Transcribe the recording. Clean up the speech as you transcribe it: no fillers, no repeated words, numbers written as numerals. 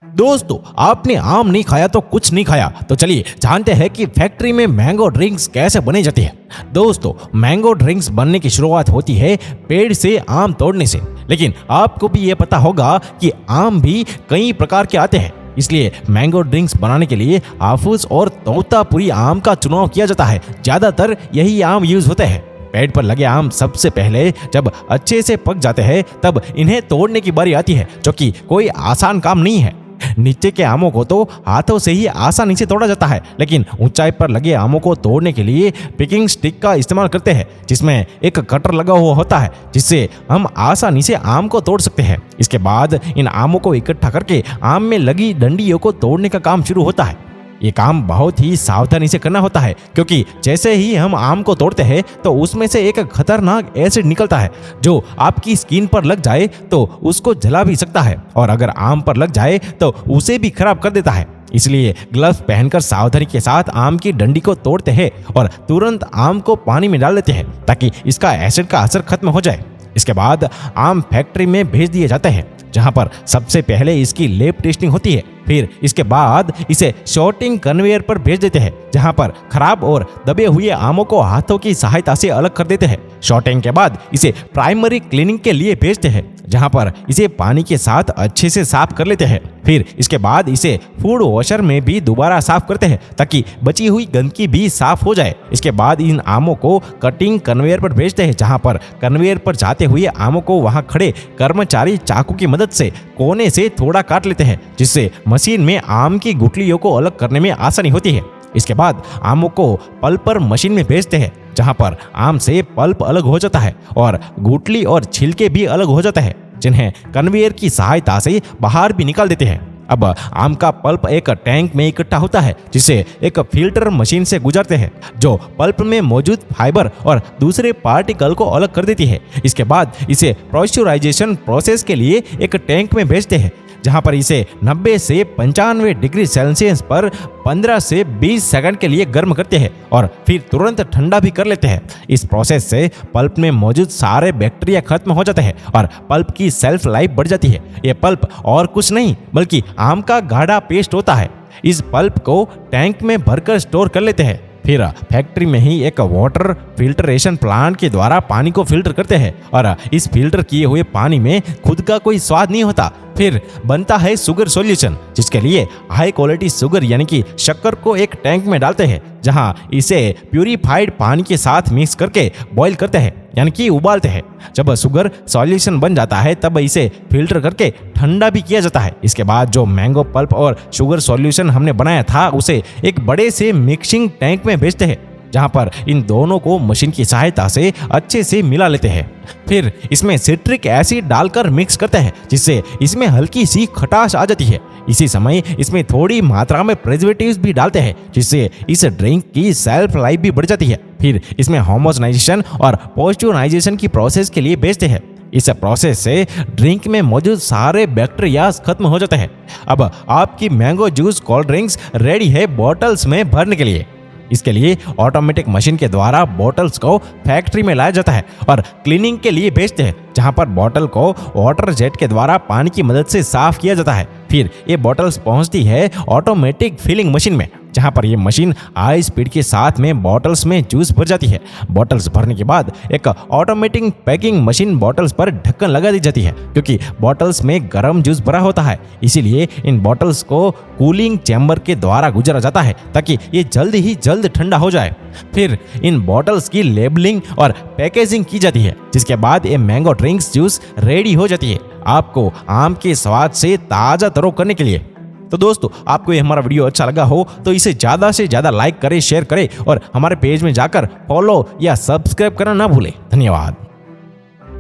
दोस्तों, आपने आम नहीं खाया तो कुछ नहीं खाया। तो चलिए जानते हैं कि फैक्ट्री में मैंगो ड्रिंक्स कैसे बनी जाती है। दोस्तों, मैंगो ड्रिंक्स बनने की शुरुआत होती है पेड़ से आम तोड़ने से। लेकिन आपको भी ये पता होगा कि आम भी कई प्रकार के आते हैं, इसलिए मैंगो ड्रिंक्स बनाने के लिए हाफूस और तोतापुरी आम का चुनाव किया जाता है। ज्यादातर यही आम यूज होते हैं। पेड़ पर लगे आम सबसे पहले जब अच्छे से पक जाते हैं तब इन्हें तोड़ने की बारी आती है, जो कि कोई आसान काम नहीं है। नीचे के आमों को तो हाथों से ही आसानी से तोड़ा जाता है, लेकिन ऊंचाई पर लगे आमों को तोड़ने के लिए पिकिंग स्टिक का इस्तेमाल करते हैं, जिसमें एक कटर लगा हुआ होता है जिससे हम आसानी से आम को तोड़ सकते हैं। इसके बाद इन आमों को इकट्ठा करके आम में लगी डंडियों को तोड़ने का काम शुरू होता है। ये काम बहुत ही सावधानी से करना होता है, क्योंकि जैसे ही हम आम को तोड़ते हैं तो उसमें से एक खतरनाक एसिड निकलता है जो आपकी स्किन पर लग जाए तो उसको जला भी सकता है, और अगर आम पर लग जाए तो उसे भी खराब कर देता है। इसलिए ग्लव्स पहनकर सावधानी के साथ आम की डंडी को तोड़ते हैं और तुरंत आम को पानी में डाल देते हैं ताकि इसका एसिड का असर खत्म हो जाए। इसके बाद आम फैक्ट्री में भेज दिए जाते हैं, जहां पर सबसे पहले इसकी लैब टेस्टिंग होती है। फिर इसके बाद इसे शॉर्टिंग कन्वेयर पर भेज देते हैं, जहां पर खराब और दबे हुए आमों को हाथों की सहायता से अलग कर देते हैं। शॉर्टिंग के बाद इसे प्राइमरी क्लीनिंग के लिए भेजते हैं, जहां पर इसे पानी के साथ अच्छे से साफ कर लेते हैं। फिर इसके बाद इसे फूड वॉशर में भी दोबारा साफ करते हैं ताकि बची हुई गंदगी भी साफ हो जाए। इसके बाद इन आमों को कटिंग कन्वेयर पर भेजते हैं, जहां पर कन्वेयर पर जाते हुए आमों को वहां खड़े कर्मचारी चाकू की मदद से कोने से थोड़ा काट लेते हैं, जिससे मशीन में आम की गुठलियों को अलग करने में आसानी होती है। इसके बाद आमों को पल्पर मशीन में भेजते हैं, जहां पर आम से पल्प अलग हो जाता है और गुठली और छिलके भी अलग हो जाते हैं, जिन्हें कन्वेयर की सहायता से बाहर भी निकाल देते हैं। अब आम का पल्प एक टैंक में इकट्ठा होता है, जिसे एक फिल्टर मशीन से गुजरते हैं, जो पल्प में मौजूद फाइबर और दूसरे पार्टिकल को अलग कर देती है। इसके बाद इसे प्रेशराइजेशन प्रोसेस के लिए एक टैंक में भेजते हैं, जहां पर इसे 90 से 95 डिग्री सेल्सियस पर 15 से 20 सेकंड के लिए गर्म करते हैं और फिर तुरंत ठंडा भी कर लेते हैं। इस प्रोसेस से पल्प में मौजूद सारे बैक्टीरिया खत्म हो जाते हैं और पल्प की सेल्फ लाइफ बढ़ जाती है। यह पल्प और कुछ नहीं बल्कि आम का गाढ़ा पेस्ट होता है। इस पल्प को टैंक में भरकर स्टोर कर लेते हैं। फिर फैक्ट्री में ही एक वाटर फिल्टरेशन प्लांट के द्वारा पानी को फिल्टर करते हैं, और इस फिल्टर किए हुए पानी में खुद का कोई स्वाद नहीं होता। फिर बनता है शुगर सॉल्यूशन, जिसके लिए हाई क्वालिटी शुगर यानी कि शक्कर को एक टैंक में डालते हैं, जहां इसे प्यूरिफाइड पानी के साथ मिक्स करके बॉईल करते हैं यानी कि उबालते हैं। जब शुगर सॉल्यूशन बन जाता है तब इसे फिल्टर करके ठंडा भी किया जाता है। इसके बाद जो मैंगो पल्प और शुगर सॉल्यूशन हमने बनाया था उसे एक बड़े से मिक्सिंग टैंक में भेजते हैं, जहां पर इन दोनों को मशीन की सहायता से अच्छे से मिला लेते हैं। फिर इसमें सिट्रिक एसिड डालकर मिक्स करते हैं, जिससे इसमें हल्की सी खटास आ जाती है। इसी समय इसमें थोड़ी मात्रा में प्रिजर्वेटिव्स भी डालते हैं, जिससे इस ड्रिंक की सेल्फ लाइफ भी बढ़ जाती है। फिर इसमें होमोजेनाइजेशन और पॉस्चराइजेशन की प्रोसेस के लिए भेजते हैं। इस प्रोसेस से ड्रिंक में मौजूद सारे बैक्टीरिया खत्म हो जाते हैं। अब आपकी mango juice cold drinks ready है बॉटल्स में भरने के लिए। इसके लिए ऑटोमेटिक मशीन के द्वारा बॉटल्स को फैक्ट्री में लाया जाता है और क्लीनिंग के लिए भेजते हैं, जहां पर बॉटल को वाटर जेट के द्वारा पानी की मदद से साफ किया जाता है। फिर ये बॉटल्स पहुंचती है ऑटोमेटिक फिलिंग मशीन में, जहां पर यह मशीन हाई स्पीड के साथ में बॉटल्स में जूस भर जाती है। बॉटल्स भरने के बाद एक automatic packing machine bottles per ढक्कन लगा दी जाती है, क्योंकि बॉटल्स में गर्म जूस भरा होता है। इसीलिए इन बॉटल्स को कूलिंग चैम्बर के द्वारा गुजरा जाता है ताकि ये जल्द ही जल्द ठंडा हो जाए। फिर इन बॉटल्स की लेबलिंग और पैकेजिंग की जाती है, जिसके बाद ये मैंगो ड्रिंक्स जूस रेडी हो जाती है आपको आम के स्वाद से ताज़ा तरो करने के लिए। तो दोस्तों, आपको ये हमारा वीडियो अच्छा लगा हो तो इसे ज़्यादा से ज़्यादा लाइक करें, शेयर करें और हमारे पेज में जाकर फॉलो या सब्सक्राइब करना ना भूलें। धन्यवाद।